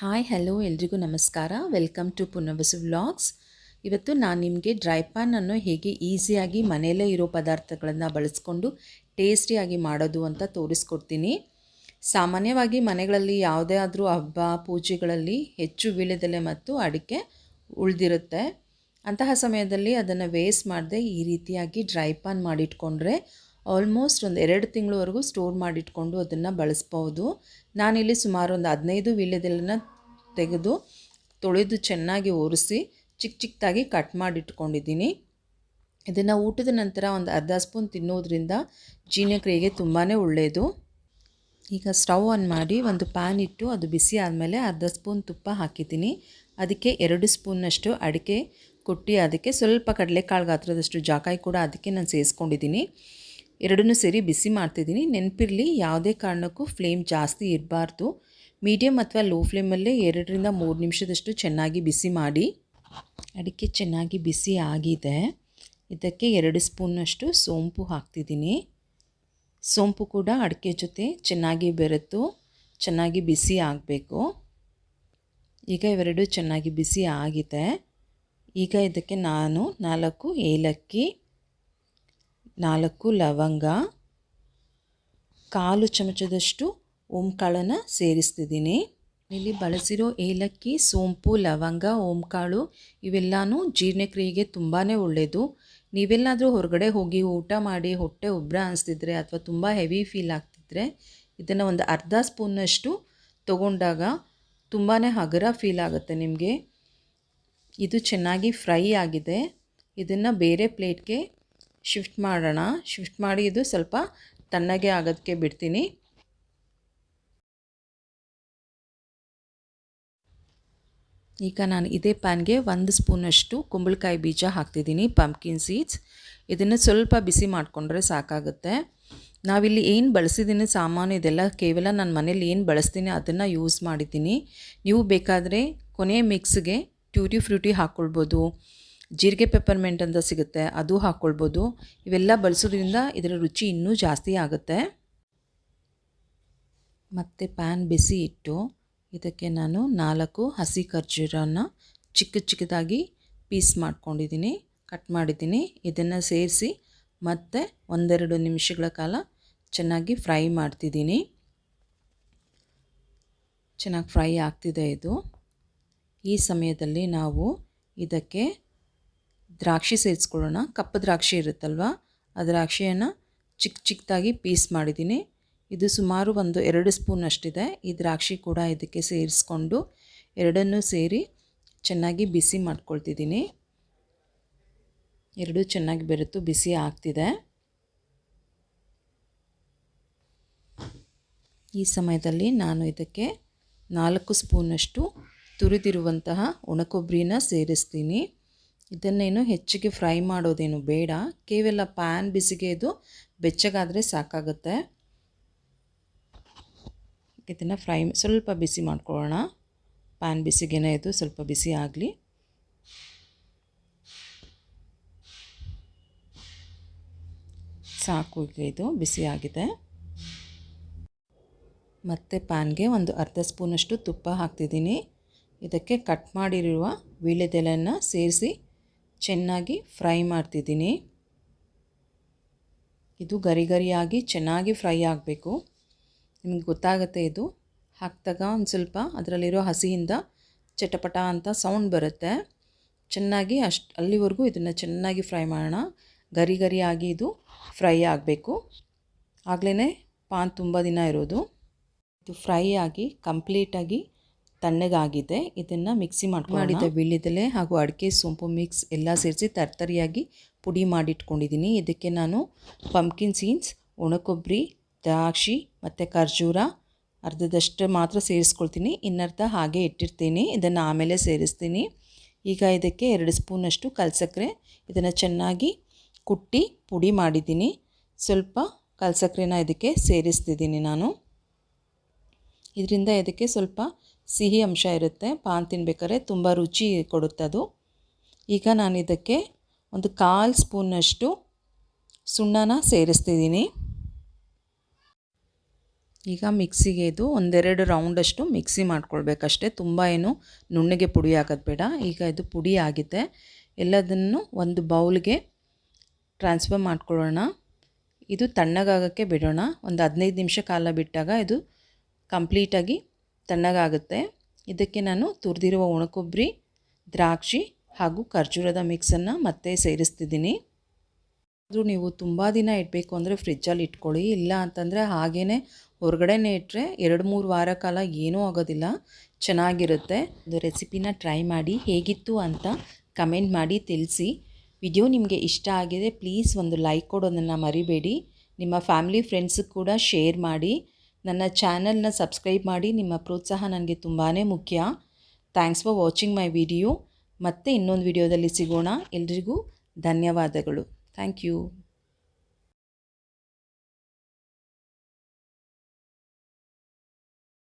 Hi hello ಎಲ್ರಿಗೂ ನಮಸ್ಕಾರ. Welcome to Punavasu vlogs. ಇವತ್ತು ನಾನು ನಿಮಗೆ ಡ್ರೈ ಪಾನನ್ನು ಹೇಗೆ ಈಸಿಯಾಗಿ ಮನೆಯಲ್ಲೇ ಇರೋ ಪದಾರ್ಥಗಳನ್ನು ಬಳಸ್ಕೊಂಡು ಟೇಸ್ಟಿಯಾಗಿ ಮಾಡೋದು ಅಂತ ತೋರಿಸ್ಕೊಡ್ತೀನಿ. ಸಾಮಾನ್ಯವಾಗಿ ಮನೆಗಳಲ್ಲಿ ಯಾವುದೇ ಆದರೂ ಹಬ್ಬ ಪೂಜೆಗಳಲ್ಲಿ ಹೆಚ್ಚು ವೀಳ್ಯದೆಲೆ ಮತ್ತು ಅಡಿಕೆ ಉಳಿದಿರುತ್ತೆ. ಅಂತಹ ಸಮಯದಲ್ಲಿ ಅದನ್ನು ವೇಸ್ಟ್ ಮಾಡದೆ ಈ ರೀತಿಯಾಗಿ ಡ್ರೈ ಪಾನ್ ಮಾಡಿಟ್ಕೊಂಡ್ರೆ ಆಲ್ಮೋಸ್ಟ್ ಒಂದು 2 ತಿಂಗಳವರೆಗೂ ಸ್ಟೋರ್ ಮಾಡಿಟ್ಕೊಂಡು ಅದನ್ನು ಬಳಸ್ಬೋದು. ನಾನಿಲ್ಲಿ ಸುಮಾರು ಒಂದು 15 ವೀಳ್ಯದೆಲೆನ ತೆಗೆದು ತೊಳೆದು ಚೆನ್ನಾಗಿ ಒರೆಸಿ ಚಿಕ್ಕದಾಗಿ ಕಟ್ ಮಾಡಿಟ್ಕೊಂಡಿದ್ದೀನಿ. ಇದನ್ನು ಊಟದ ನಂತರ ಒಂದು ಅರ್ಧ ಸ್ಪೂನ್ ತಿನ್ನೋದ್ರಿಂದ ಜೀರ್ಣಕ್ರಿಯೆಗೆ ತುಂಬಾ ಒಳ್ಳೆಯದು. ಈಗ ಸ್ಟವ್ ಆನ್ ಮಾಡಿ ಒಂದು ಪ್ಯಾನ್ ಇಟ್ಟು ಅದು ಬಿಸಿ ಆದಮೇಲೆ ಅರ್ಧ ಸ್ಪೂನ್ ತುಪ್ಪ ಹಾಕಿದ್ದೀನಿ. ಅದಕ್ಕೆ 2 ಸ್ಪೂನ್ನಷ್ಟು ಅಡಿಕೆ ಕುಟ್ಟಿ ಅದಕ್ಕೆ ಸ್ವಲ್ಪ ಕಡಲೆಕಾಳು ಗಾತ್ರದಷ್ಟು ಜಾಕಾಯಿ ಕೂಡ ಅದಕ್ಕೆ ನಾನು ಸೇರಿಸ್ಕೊಂಡಿದ್ದೀನಿ. ಎರಡನ್ನೂ ಸೇರಿ ಬಿಸಿ ಮಾಡ್ತಿದ್ದೀನಿ. ನೆನಪಿರಲಿ, ಯಾವುದೇ ಕಾರಣಕ್ಕೂ ಫ್ಲೇಮ್ ಜಾಸ್ತಿ ಇರಬಾರ್ದು. ಮೀಡಿಯಮ್ ಅಥವಾ ಲೋ ಫ್ಲೇಮಲ್ಲೇ 2ರಿಂದ 3 ನಿಮಿಷದಷ್ಟು ಚೆನ್ನಾಗಿ ಬಿಸಿ ಮಾಡಿ. ಅಡಿಕೆ ಚೆನ್ನಾಗಿ ಬಿಸಿ ಆಗಿದೆ. ಇದಕ್ಕೆ 2 ಸ್ಪೂನ್ನಷ್ಟು ಸೋಂಪು ಹಾಕ್ತಿದ್ದೀನಿ. ಸೋಂಪು ಕೂಡ ಅಡಿಕೆ ಜೊತೆ ಚೆನ್ನಾಗಿ ಬೆರೆತು ಚೆನ್ನಾಗಿ ಬಿಸಿ ಆಗಬೇಕು. ಈಗ ಇವೆರಡು ಚೆನ್ನಾಗಿ ಬಿಸಿ ಆಗಿದೆ. ಈಗ ಇದಕ್ಕೆ ನಾನು 4 ಏಲಕ್ಕಿ, 4 ಲವಂಗ, 1/4 ಚಮಚದಷ್ಟು ಓಂಕಾಳನ್ನು ಸೇರಿಸ್ತಿದ್ದೀನಿ. ಇಲ್ಲಿ ಬಳಸಿರೋ ಏಲಕ್ಕಿ, ಸೋಂಪು, ಲವಂಗ, ಓಂಕಾಳು ಇವೆಲ್ಲನೂ ಜೀರ್ಣಕ್ರಿಯೆಗೆ ತುಂಬಾ ಒಳ್ಳೆಯದು. ನೀವೆಲ್ಲಾದರೂ ಹೊರಗಡೆ ಹೋಗಿ ಊಟ ಮಾಡಿ ಹೊಟ್ಟೆ ಉಬ್ಬರ ಅನಿಸ್ತಿದ್ರೆ ಅಥವಾ ತುಂಬ ಹೆವಿ ಫೀಲ್ ಆಗ್ತಿದ್ರೆ ಇದನ್ನು ಒಂದು ಅರ್ಧ ಸ್ಪೂನ್ನಷ್ಟು ತೊಗೊಂಡಾಗ ತುಂಬಾ ಹಗುರ ಫೀಲ್ ಆಗುತ್ತೆ ನಿಮಗೆ. ಇದು ಚೆನ್ನಾಗಿ ಫ್ರೈ ಆಗಿದೆ. ಇದನ್ನು ಬೇರೆ ಪ್ಲೇಟ್ಗೆ ಶಿಫ್ಟ್ ಮಾಡೋಣ. ಶಿಫ್ಟ್ ಮಾಡಿ ಇದು ಸ್ವಲ್ಪ ತಣ್ಣಗೆ ಆಗೋದಕ್ಕೆ ಬಿಡ್ತೀನಿ. ಈಗ ನಾನು ಇದೇ ಪ್ಯಾನ್ಗೆ 1 ಸ್ಪೂನಷ್ಟು ಕುಂಬಳಕಾಯಿ ಬೀಜ ಹಾಕ್ತಿದ್ದೀನಿ, ಪಂಪ್ಕಿನ್ ಸೀಡ್ಸ್. ಇದನ್ನು ಸ್ವಲ್ಪ ಬಿಸಿ ಮಾಡಿಕೊಂಡ್ರೆ ಸಾಕಾಗುತ್ತೆ. ನಾವಿಲ್ಲಿ ಏನು ಬಳಸಿದ್ದೀನಿ ಸಾಮಾನು ಇದೆಲ್ಲ ಕೇವಲ ನಾನು ಮನೇಲಿ ಏನು ಬಳಸ್ತೀನಿ ಅದನ್ನು ಯೂಸ್ ಮಾಡಿದ್ದೀನಿ. ನೀವು ಬೇಕಾದರೆ ಕೊನೆ ಮಿಕ್ಸ್ಗೆ ಟ್ಯೂಟಿ ಫ್ರೂಟಿ ಹಾಕ್ಕೊಳ್ಬೋದು, ಜೀರಿಗೆ ಪೆಪ್ಪರ್ಮೆಂಟ್ ಅಂತ ಸಿಗುತ್ತೆ ಅದು ಹಾಕ್ಕೊಳ್ಬೋದು. ಇವೆಲ್ಲ ಬಳಸೋದ್ರಿಂದ ಇದರ ರುಚಿ ಇನ್ನೂ ಜಾಸ್ತಿ ಆಗುತ್ತೆ. ಮತ್ತು ಪ್ಯಾನ್ ಬಿಸಿ ಇಟ್ಟು ಇದಕ್ಕೆ ನಾನು 4 ಹಸಿ ಖರ್ಜೂರನ ಚಿಕ್ಕದಾಗಿ ಪೀಸ್ ಮಾಡ್ಕೊಂಡಿದ್ದೀನಿ, ಕಟ್ ಮಾಡಿದ್ದೀನಿ. ಇದನ್ನು ಸೇರಿಸಿ ಮತ್ತೆ 1-2 ನಿಮಿಷಗಳ ಕಾಲ ಚೆನ್ನಾಗಿ ಫ್ರೈ ಮಾಡ್ತಿದ್ದೀನಿ. ಚೆನ್ನಾಗಿ ಫ್ರೈ ಆಗ್ತಿದೆ ಇದು. ಈ ಸಮಯದಲ್ಲಿ ನಾವು ಇದಕ್ಕೆ ದ್ರಾಕ್ಷಿ ಸೇರಿಸ್ಕೊಳ್ಳೋಣ. ಕಪ್ಪು ದ್ರಾಕ್ಷಿ ಇರುತ್ತಲ್ವ, ಆ ದ್ರಾಕ್ಷಿಯನ್ನು ಚಿಕ್ಕದಾಗಿ ಪೀಸ್ ಮಾಡಿದ್ದೀನಿ. ಇದು ಸುಮಾರು ಒಂದು 2 ಸ್ಪೂನ್ ಅಷ್ಟಿದೆ. ಈ ದ್ರಾಕ್ಷಿ ಕೂಡ ಇದಕ್ಕೆ ಸೇರಿಸ್ಕೊಂಡು ಎರಡನ್ನೂ ಸೇರಿ ಚೆನ್ನಾಗಿ ಬಿಸಿ ಮಾಡ್ಕೊಳ್ತಿದ್ದೀನಿ. ಎರಡೂ ಚೆನ್ನಾಗಿ ಬೆರೆತು ಬಿಸಿ ಆಗ್ತಿದೆ. ಈ ಸಮಯದಲ್ಲಿ ನಾನು ಇದಕ್ಕೆ 4 ಸ್ಪೂನಷ್ಟು ತುರಿದಿರುವಂತಹ ಒಣಕೊಬ್ಬರಿನ ಸೇರಿಸ್ತೀನಿ. ಇದನ್ನೇನು ಹೆಚ್ಚಿಗೆ ಫ್ರೈ ಮಾಡೋದೇನು ಬೇಡ, ಕೇವಲ ಪ್ಯಾನ್ ಬಿಸಿಗೆ ಇದು ಬೆಚ್ಚಗಾದರೆ ಸಾಕಾಗುತ್ತೆ. ಇದನ್ನು ಸ್ವಲ್ಪ ಬಿಸಿ ಮಾಡ್ಕೊಳ್ಳೋಣ. ಪ್ಯಾನ್ ಬಿಸಿಗೆನೇ ಇದು ಸ್ವಲ್ಪ ಬಿಸಿ ಆಗಲಿ. ಸಾಕು, ಇದು ಬಿಸಿ ಆಗಿದೆ. ಮತ್ತು ಪ್ಯಾನ್ಗೆ ಒಂದು ಅರ್ಧ ಸ್ಪೂನಷ್ಟು ತುಪ್ಪ ಹಾಕ್ತಿದ್ದೀನಿ. ಇದಕ್ಕೆ ಕಟ್ ಮಾಡಿರುವ ವೀಳ್ಯದೆಲೆಯನ್ನು ಸೇರಿಸಿ ಚೆನ್ನಾಗಿ ಫ್ರೈ ಮಾಡ್ತಿದ್ದೀನಿ. ಇದು ಗರಿಯಾಗಿ ಚೆನ್ನಾಗಿ ಫ್ರೈ ಆಗಬೇಕು. ನಿಮಗೆ ಗೊತ್ತಾಗುತ್ತೆ, ಇದು ಹಾಕಿದಾಗ ಒಂದು ಸ್ವಲ್ಪ ಅದರಲ್ಲಿರೋ ಹಸಿಯಿಂದ ಚಟಪಟ ಅಂತ ಸೌಂಡ್ ಬರುತ್ತೆ. ಚೆನ್ನಾಗಿ ಅಲ್ಲಿವರೆಗೂ ಇದನ್ನು ಚೆನ್ನಾಗಿ ಫ್ರೈ ಮಾಡೋಣ. ಗರಿಯಾಗಿ ಇದು ಫ್ರೈ ಆಗಬೇಕು. ಆಗಲೇ ಪಾನ್ ತುಂಬ ದಿನ ಇರೋದು. ಇದು ಫ್ರೈ ಆಗಿ ಕಂಪ್ಲೀಟಾಗಿ ತಣ್ಣಗಾಗಿದೆ. ಇದನ್ನು ಮಿಕ್ಸಿ ಮಾಡಿದ ವೀಳ್ಯದೆಲೆ ಹಾಗೂ ಅಡಿಕೆ ಸೋಂಪು ಮಿಕ್ಸ್ ಎಲ್ಲ ಸೇರಿಸಿ ತರ್ತರಿಯಾಗಿ ಪುಡಿ ಮಾಡಿಟ್ಕೊಂಡಿದ್ದೀನಿ. ಇದಕ್ಕೆ ನಾನು ಪಂಪ್ಕಿನ್ ಸೀಡ್ಸ್, ಒಣಕೊಬ್ಬರಿ, ದ್ರಾಕ್ಷಿ ಮತ್ತು ಖರ್ಜೂರ ಅರ್ಧದಷ್ಟು ಮಾತ್ರ ಸೇರಿಸ್ಕೊಳ್ತೀನಿ. ಇನ್ನರ್ಧ ಹಾಗೆ ಇಟ್ಟಿರ್ತೀನಿ. ಇದನ್ನು ಆಮೇಲೆ ಸೇರಿಸ್ತೀನಿ. ಈಗ ಇದಕ್ಕೆ 2 ಸ್ಪೂನಷ್ಟು ಕಲ್ಸಕ್ಕರೆ, ಇದನ್ನು ಚೆನ್ನಾಗಿ ಕುಟ್ಟಿ ಪುಡಿ ಮಾಡಿದ್ದೀನಿ. ಸ್ವಲ್ಪ ಕಲ್ಸಕ್ಕರೆನ ಇದಕ್ಕೆ ಸೇರಿಸ್ತಿದ್ದೀನಿ ನಾನು. ಇದರಿಂದ ಇದಕ್ಕೆ ಸ್ವಲ್ಪ ಸಿಹಿ ಅಂಶ ಇರುತ್ತೆ. ಪಾನ್ ತಿನ್ಬೇಕಾದ್ರೆ ತುಂಬ ರುಚಿ ಕೊಡುತ್ತೆ ಅದು. ಈಗ ನಾನು ಇದಕ್ಕೆ ಒಂದು 1/4 ಸ್ಪೂನಷ್ಟು ಸುಣ್ಣನ ಸೇರಿಸ್ತಿದ್ದೀನಿ. ಈಗ ಮಿಕ್ಸಿಗೆ ಇದು ಒಂದೆರಡು ರೌಂಡಷ್ಟು ಮಿಕ್ಸಿ ಮಾಡ್ಕೊಳ್ಬೇಕಷ್ಟೇ, ತುಂಬ ಏನು ನುಣ್ಣಗೆ ಪುಡಿ ಆಗೋದು ಬೇಡ. ಈಗ ಇದು ಪುಡಿ ಆಗಿದೆ. ಎಲ್ಲದನ್ನು ಒಂದು ಬೌಲ್ಗೆ ಟ್ರಾನ್ಸ್ಫರ್ ಮಾಡ್ಕೊಳ್ಳೋಣ. ಇದು ತಣ್ಣಗಾಗೋಕ್ಕೆ ಬಿಡೋಣ. ಒಂದು 15 ನಿಮಿಷ ಕಾಲ ಬಿಟ್ಟಾಗ ಇದು ಕಂಪ್ಲೀಟಾಗಿ ತಣ್ಣಗಾಗುತ್ತೆ. ಇದಕ್ಕೆ ನಾನು ತುರಿದಿರುವ ಒಣಕೊಬ್ಬರಿ, ದ್ರಾಕ್ಷಿ ಹಾಗೂ ಖರ್ಜೂರದ ಮಿಕ್ಸನ್ನು ಮತ್ತೆ ಸೇರಿಸ್ತಿದ್ದೀನಿ. ಆದರೂ ನೀವು ತುಂಬ ದಿನ ಇಡಬೇಕು ಅಂದರೆ ಫ್ರಿಜ್ಜಲ್ಲಿ ಇಟ್ಕೊಳ್ಳಿ, ಇಲ್ಲ ಅಂತಂದರೆ ಹಾಗೇ ಹೊರಗಡೆನೇ ಇಟ್ಟರೆ 2-3 ವಾರ ಕಾಲ ಏನೂ ಆಗೋದಿಲ್ಲ, ಚೆನ್ನಾಗಿರುತ್ತೆ. ಇದು ರೆಸಿಪಿನ ಟ್ರೈ ಮಾಡಿ ಹೇಗಿತ್ತು ಅಂತ ಕಮೆಂಟ್ ಮಾಡಿ ತಿಳಿಸಿ. ವಿಡಿಯೋ ನಿಮಗೆ ಇಷ್ಟ ಆಗಿದೆ ಪ್ಲೀಸ್ ಒಂದು ಲೈಕ್ ಕೊಡೋದನ್ನು ಮರಿಬೇಡಿ. ನಿಮ್ಮ ಫ್ಯಾಮಿಲಿ ಫ್ರೆಂಡ್ಸಿಗೆ ಕೂಡ ಶೇರ್ ಮಾಡಿ. ನನ್ನ ಚಾನಲ್ನ ಸಬ್ಸ್ಕ್ರೈಬ್ ಮಾಡಿ. ನಿಮ್ಮ ಪ್ರೋತ್ಸಾಹ ನನಗೆ ತುಂಬಾ ಮುಖ್ಯ. Thanks for watching my video. ಮತ್ತೆ ಇನ್ನೊಂದು ವಿಡಿಯೋದಲ್ಲಿ ಸಿಗೋಣ. ಎಲ್ರಿಗೂ ಧನ್ಯವಾದಗಳು. Thank you.